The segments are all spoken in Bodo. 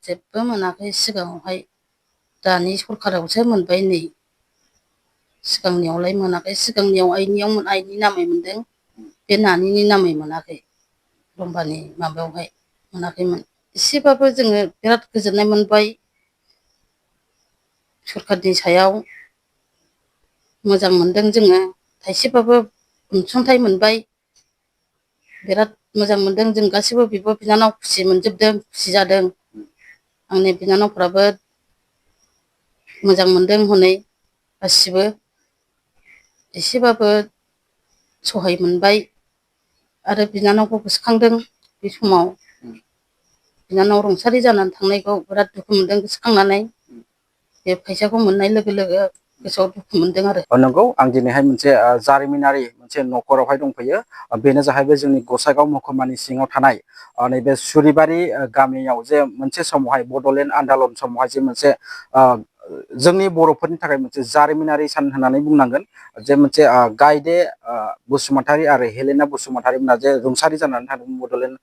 जेबो मोनाखै सिगाङावहाय दानि सरखारावसो मोनबाय नै सिगांनियावलाय मोनाखै सिगांनियाव आइनि नामै मोनदों बे नानिनि नामै मोनाखै रम्बानि माबायावहाय मोनाखैमोन एसेबाबो जोङो बिराद गोजोननाय मोनबाय सरखारनि सायाव मोजां मोनदों जोङो थाइसेबाबो अनसुंथाइ मोनबाय बिराद मोजां मोनदों जों गासैबो बिब' बिनानाव खुसि मोनजोबदों खुसि जादों आंनि बिनानावफ्राबो मोजां मोनदों हनै गासिबो एसेबाबो सहाय मोनबाय आरो बिनानावखौ गोसोखांदों बे समाव बिनानाव रुंसारि जानानै थांनायखौ बिराद दुखु मोनदों गोसोखांनानै बे फैसाखौ मोननाय लोगो लोगो गोसोआव दुखु मोनदों आरो नंगौ आं दिनैहाय मोनसे जारिमिनारि मोनसे न'खरावहाय दंफैयो बेनो जाहैबाय जोंनि गसाइगाव महकुमानि सिङाव थानाय नैबे सुरिबारि गामियाव जे मोनसे समावहाय बड'लेण्ड आन्दलन समावहाय जे मोनसे जोंनि बर'फोरनि थाखाय मोनसे जारिमिनारि सान होननानै बुंनांगोन जे मोनसे गायदे बसुमतारी आरो हेलेना बसुमतारी मोना जे रुंसारि जानानै थादों बड'लेण्ड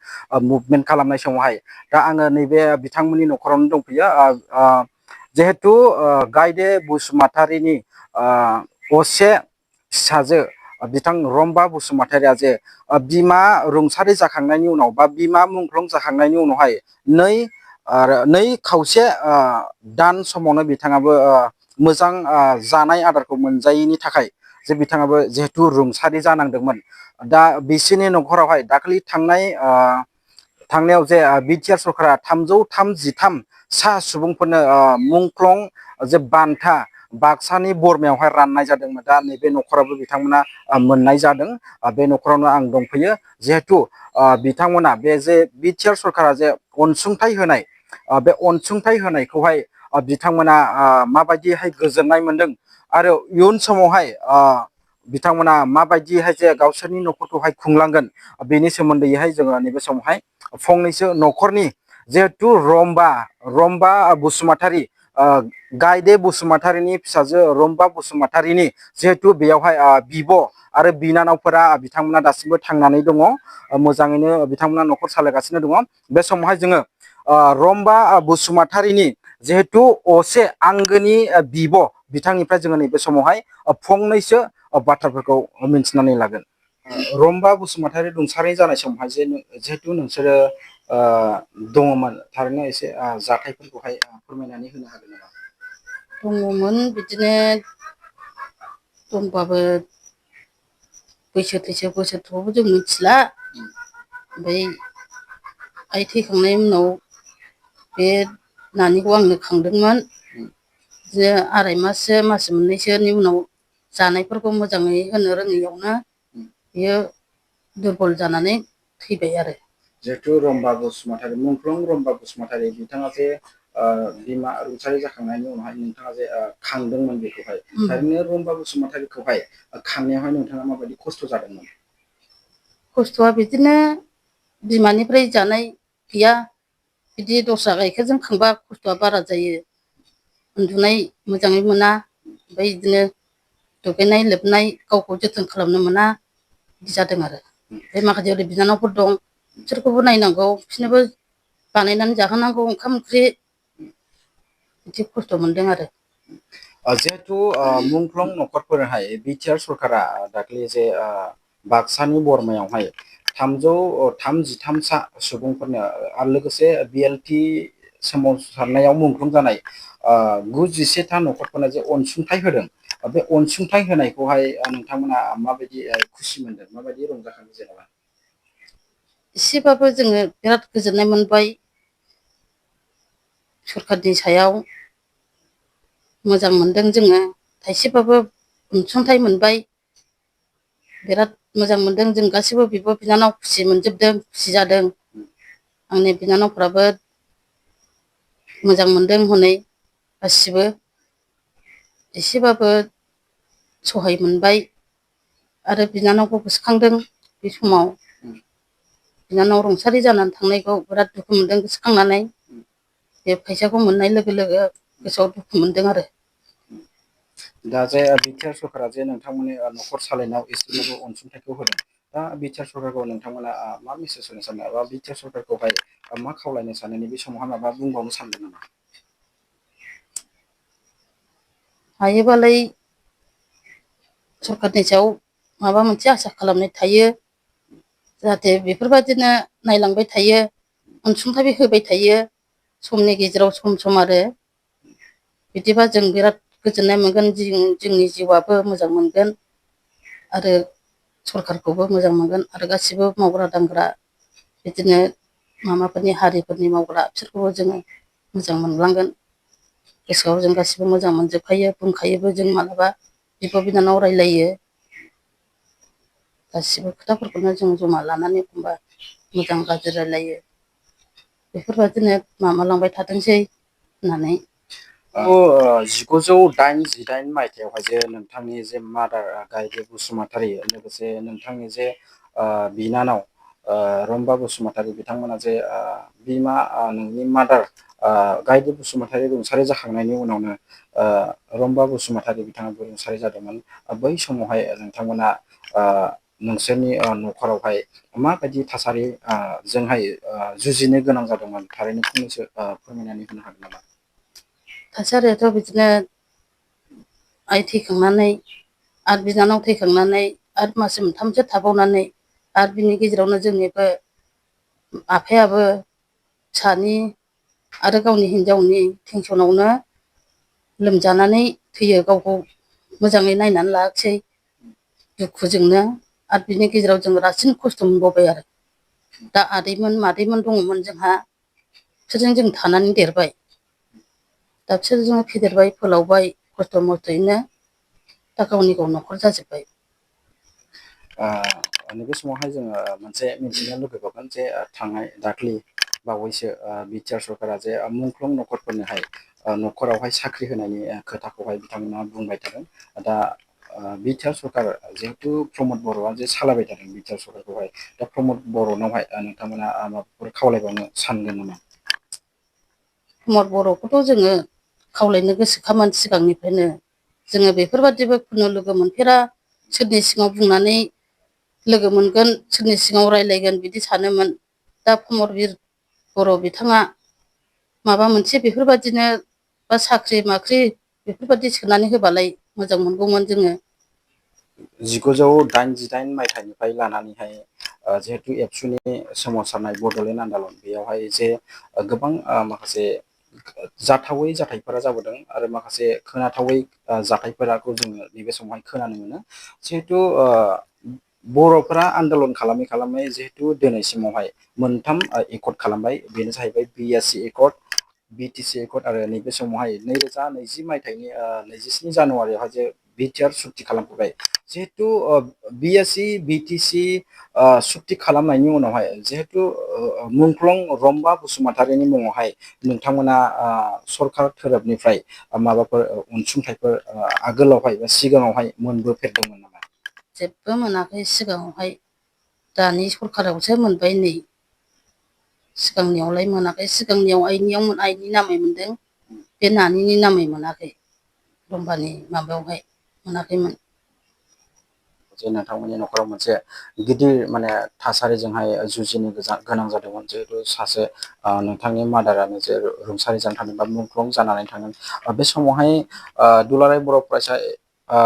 मुभमेन्ट खालामनाय समावहाय दा आङो नैबे बिथांमोननि न'खरावनो दंफैयो जिहेतु गायदे बसुमतारीनि असे फिसाजो बिथां रम्बा बसुमतारीया जे बिमा रुंसारि जाखांनायनि उनाव बा बिमा मुंख्लं जाखांनायनि उनावहाय नै खावसे दान समावनो बिथाङाबो मोजां जानाय आदारखौ मोनजायैनि थाखाय जे बिथाङाबो जिहेथु रुंसारि जानांदोंमोन दा बिसोरनि न'खरावहाय दाखालि थांनायाव जे बिटिआर सरकारा 333 सा सुबुंफोरनो मुंख्लं जे बान्था बाक्सानि बरमायावहाय राननाय जादोंमोन दा नैबे न'खराबो बिथांमोना मोननाय जादों बे न'खरावनो आं दंफैयो जिहेथु बिथांमोना बे जे बिटिआर सरकारा जे अनसुंथाइ होनाय बे अनसुंथाइ होनायखौहाय बिथांमोना माबायदिहाय गोजोननाय मोनदों आरो इयुन समावहाय बिथांमोना माबायदिहाय जे गावसोरनि न'खरखौहाय खुंलांगोन बेनि सोमोन्दैहाय जोङो नैबे समावहाय फंनैसो न'खरनि जिहेथु रम्बा बसुमतारी गायदे बसुमतारीनि फिसाजो रम्बा बसुमतारीनि जिहेथु बेयावहाय बिब' आरो बिनानावफोरा बिथांमोना दासिमबो थांनानै दङ मोजाङैनो बिथांमोना न'खर सालायगासिनो दङ बे समावहाय जोङो रम्बा बसुमतारीनि जिहेथु असे आंगोनि बिब' बिथांनिफ्राय जोङो नैबे समावहाय फंनैसो बाथ्राफोरखौ मिन्थिनानै लागोन रम्बा बसुमतारी रुंसारि जानाय समावहाय जिहेथु नोंसोरो दङमोन थारैनो एसे जाथायफोरखौहाय फोरमायनानै होनो हागोन नामा? दङमोन बिदिनो दंबाबो बैसो बोसोरखौबो जों मिथिला ओमफ्राय आइ थैखांनायनि उनाव बे नानिखौ आंनो खांदोंमोन बिदिनो आराय मास मोननैसोनि उनाव जानायफोरखौ मोजाङै होनो रोङैयावनो बियो दुरबल जानानै थैबाय आरो जिहेतु रम्बा बसुमतारी मुंख्लं रम्बा बसुमतारी बिथाङा जे बिमा रुंसारि जाखांनायनि उनावहाय नोंथाङा जे खांदोंमोन बेखौहाय थारैनो रम्बा बसुमतारीखौहाय खांनायावहाय नोंथाङा माबायदि खस्थ' जादोंमोन? खस्थ'आ बिदिनो बिमानिफ्राय जानाय गैया बिदि दस्रा गाइखेरजों खांबा खस्थ'आ बारा जायो उन्दुनाय मोजाङै मोना ओमफ्राय बिदिनो दुगैनाय लोबनाय गावखौ जोथोन खालामनो मोना बिदि जादों आरो ओमफ्राय माखासे ओरै बिनानावफोर दं बिसोरखौबो नायनांगौ बिसोरनोबो बानायनानै जाहोनांगौ ओंखाम ओंख्रि बिदि खस्थ' मोनदों आरो जिहेतु मुंख्लं न'खरफोरहाय बिटिआर सरकारा दाख्लै जे बाक्सानि बरमायावहाय 333सा सुबुंफोरनो आरो लोगोसे बिएलटि सोमावसारनायाव मुंख्लं जानाय 91था न'खरफोरनो जे अनसुंथाइ होदों बे अनसुंथाइ होनायखौहाय नोंथांमोना माबायदि खुसि मोनदों माबायदि रंजाखांदों जेनेबा? एसेबाबो जोङो बिराद गोजोननाय मोनबाय सरखारनि सायाव मोजां मोनदों जोङो थाइसेबाबो अनसुंथाइ मोनबाय बिराद मोजां मोनदों जों गासैबो बिब' बिनानाव खुसि मोनजोबदों खुसि जादों आंनि बिनानावफ्राबो मोजां मोनदों हनै गासिबो एसेबाबो सहाय मोनबाय आरो बिनानावखौ गोसोखांदों बे समाव बिनानाव रुंसारि जानानै थांनायखौ बिराद दुखु मोनदों गोसोखांनानै बे फैसाखौ मोननाय लोगो लोगो गोसोआव दुखु मोनदों आरो दा जे बिटिआर सरकारा जे नोंथांमोननि न'खर सालायनायाव एसेब्लाबो अनसुंथाइखौ होदों दा बिटिआर सरकारखौ नोंथांमोना मा मेसेज होनो सानो बा बिटिआर सरकारखौहाय मा खावलायनो सानो नैबे समावहाय माबा बुंबावनो सानदों नामा? हायोबालाय सरकारनि सायाव माबा मोनसे आसा खालामनाय थायो, जाहाथे बेफोरबादिनो नायलांबाय थायो, अनसुंथाइ होबाय थायो समनि गेजेराव सम आरो बिदिबा जों बिराद गोजोननाय मोनगोन, जोंनि जिउआबो मोजां मोनगोन आरो सरकारखौबो मोजां मोनगोन आरो गासिबो मावग्रा दांग्रा बिदिनो माबाफोरनि हारिफोरनि मावग्रा बिसोरखौबो जोङो मोजां मोनलांगोन। गोसोआव जों गासिबो मोजां मोनजोबखायो, बुंखायोबो जों मालाबा बिब' बिनानाव रायलायो, गासिबो खोथाफोरखौनो जों जमा लानानै एखमबा मोजां गाज्रि रायलायो। बेफोरबादिनो माबालांबाय थाथोंसै होननानै। 1988 मायथाइयावहाय जे नोंथांनि जे मादार गायदे बसुमतारी लोगोसे नोंथांनि जे बिनानाव रम्बा बसुमतारी बिथांमोना जे बिमा नोंनि मादार गायदे बसुमतारी रुंसारि जाखांनायनि उनावनो रम्बा बसुमतारी बिथाङाबो रुंसारि जादोंमोन। बै समावहाय नोंथांमोना नोंसोरनि न'खरावहाय माबायदि थासारि जोंहाय जुजिनो गोनां जादोंमोन, थारैनो फंनैसो फोरमायनानै होनो हागोन नामा? थासारियाथ' बिदिनो आइ थैखांनानै आरो बिनानाव थैखांनानै आरो मास मोनथामसो थाबावनानै आरो बिनि गेजेरावनो जोंनिबो आफायाबो फिसानि आरो गावनि हिनजावनि टेनसनावनो लोमजानानै थैयो, गावखौ मोजाङै नायनानै लायाखिसै दुखुजोंनो। आरो बिनि गेजेराव जों रासिन खस्थ' मोनबावबाय आरो दा आदैमोन मादैमोन दङमोन जोंहा, बिसोरजों जों थानानै देरबाय। दा बिसोरजों फेदेरबाय फोलावबाय खस्थ' मस्थ'यैनो, दा गावनि गाव न'खर जाजोब्बाय। नैबे समावहाय जोङो मोनसे मिथिनो लुगैबावगोन जे थांनाय दाख्लि बावैसो बिटिआर सरकारा जे मुंख्लं न'खरफोरनोहाय न'खरावहाय साख्रि होनायनि खोथाखौहाय बिथांमोना बुंबाय थादों। दा बिटिआर सरकार जिहेतु प्रमद बर'आ जे सालायबाय थादों बिटिआर सरकारखौहाय, दा प्रमद बर'नावहाय नोंथांमोना माबाफोर खावलायबावनो सानगोन नामा? प्रमद बर'खौथ' जोङो खावलायनो गोसोखामोन सिगांनिफ्रायनो। जोङो बेफोरबादिबो खुनु लोगो मोनफेरा, सोरनि सिगाङाव बुंनानै लोगो मोनगोन, सोरनि सिगाङाव रायलायगोन बिदि सानोमोन। दा प्रमद बर' बिथाङा माबा मोनसे बेफोरबादिनो बा साख्रि माख्रि बेफोरबादि सोनानै होबालाय मोजां मोनगौमोन जोङो। 1988 मायथाइनिफ्राय लानानैहाय जिहेतु एबसुनि सोमावसारनाय बड'लेण्ड आन्दलन, बेयावहाय जे गोबां माखासे जाथावै जाथायफोरा जाबोदों आरो माखासे खोनाथावै जाथायफोरखौ जोङो नैबे समावहाय खोनानो मोनो। जिहेतु बर'फोरा आन्दलन खालामै जिहेतु दिनैसिमावहाय मोनथाम एकर्ड खालामबाय, बेनो जाहैबाय बिएसि एकर्ड, बिटिसि एकर्ड आरो नैबे समावहाय 2020 मायथाइनि 27 जानुवारियावहाय जे बिटिआर सुक्ति खालामफैबाय। जिहेतु बिएसि बिटिसि सुक्ति खालामनायनि उनावहाय जिहेतु मुंख्लं रम्बा बसुमतारीनि मुङावहाय नोंथांमोना सरखार थोरोबनिफ्राय माबाफोर अनसुंथाइफोर आगोलावहाय बा सिगाङावहाय मोनबोफेरदोंमोन नामा? जेबो मोनाखै सिगाङावहाय, दानि सरखारावसो मोनबाय नै। सिगांनियावलाय मोनाखै, सिगांनियाव आइनि नामै मोनदों, बे नानिनि नामै मोनाखै, रम्बानि माबायावहाय मोनाखैमोन। जे नोंथांमोननि न'खराव मोनसे गिदिर माने थासारिजोंहाय जुजिनो गोनां जादोंमोन, जिहेतु सासे नोंथांनि मादारानो जे रुंसारि जानानै थांदों बा मुंख्लं जानानै थांदों। बे समावहाय दुलाराय बर' फरायसा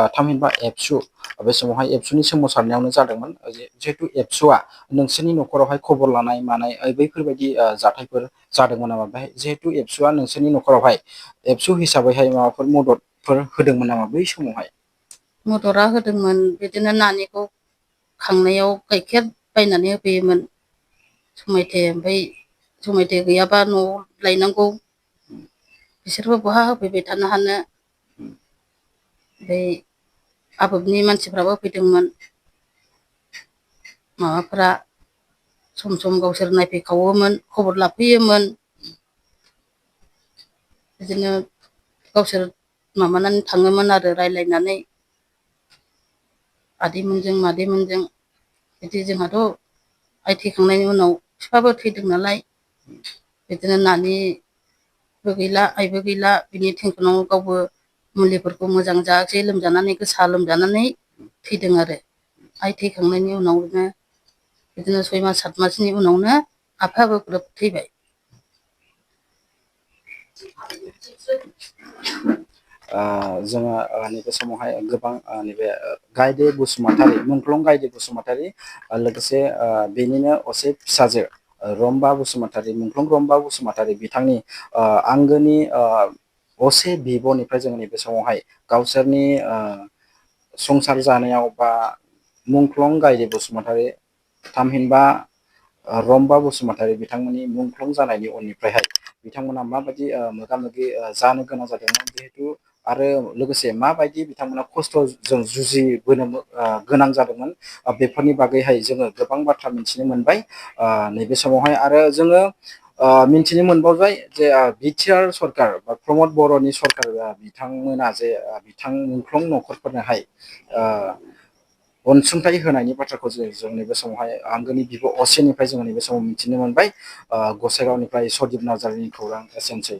थामहिनबा एबसु, बे समावहाय एबसुनि सोमावसारनायावनो जादोंमोन। जिहेतु एबसुआ नोंसोरनि न'खरावहाय खबर लानाय मानाय बैफोरबायदि जाथायफोर जादोंमोन नामा? बेहाय जिहेतु एबसुआ नोंसोरनि न'खरावहाय एबसु हिसाबैहाय माबाफोर मददफोर होदोंमोन नामा बै समावहाय? मददा होदोंमोन, बिदिनो नानिखौ खांनायाव गाइखेर बायनानै होफैयोमोन समायथे, ओमफ्राय समायथे गैयाबा न'आव लायनांगौ, बिसोरबो बहा होफैबाय थानो हानो। ओमफ्राय आबोबनि मानसिफ्राबो फैदोंमोन, माबाफ्रा सम सम गावसोर नायफैखावोमोन, खबर लाफैयोमोन। बिदिनो गावसोर माबानानै थाङोमोन आरो रायलायनानै आदैमोनजों मादैमोनजों। बिदि जोंहाथ' आइ थैखांनायनि उनाव बिफाबो थैदों नालाय, बिदिनो नानिबो गैला आइबो गैला, बिनि टेनसनाव गावबो मुलिफोरखौ मोजां जायासै, लोमजानानै गोसा लोमजानानै थैदों आरो। आइ थैखांनायनि उनावनो बिदिनो 6 मास 7 मासनि उनावनो आफायाबो ग्रोब थैबाय। जोङो नैबे समावहाय गोबां नैबे गायदे बसुमतारी मुंख्लं गायदे बसुमतारी लोगोसे बेनिनो असे फिसाजो रम्बा बसुमतारी मुंख्लं रम्बा बसुमतारी बिथांनि आंगोनि असे बिब'निफ्राय जों नैबे समावहाय गावसोरनि संसार जानायाव बा मुंख्लं गायदे बसुमतारी थामहिनबा रम्बा बसुमतारी बिथांमोननि मुंख्लं जानायनि उननिफ्रायहाय बिथांमोना माबायदि मोगा मोगि जानो गोनां जादोंमोन जिहेतु आरो लोगोसे माबायदि बिथांमोना खस्थ'जों जुजिबोनो गोनां जादोंमोन बेफोरनि बागैहाय जोङो गोबां बाथ्रा मिथिनो मोनबाय नैबे समावहाय। आरो जोङो मिथिनो मोनबावबाय जे बिटिआर सरकार बा प्रमद बर'नि सरकार बिथांमोना जे बिथां मुंख्लं न'खरफोरनोहाय अनसुंथाइ होनायनि बाथ्राखौ जों नैबे समावहाय आंगोनि बिब' असेनिफ्राय जोङो नैबे समाव मिथिनो मोनबाय। गसाइगावनिफ्राय सदिप नार्जारिनि खौरां एसेनोसै।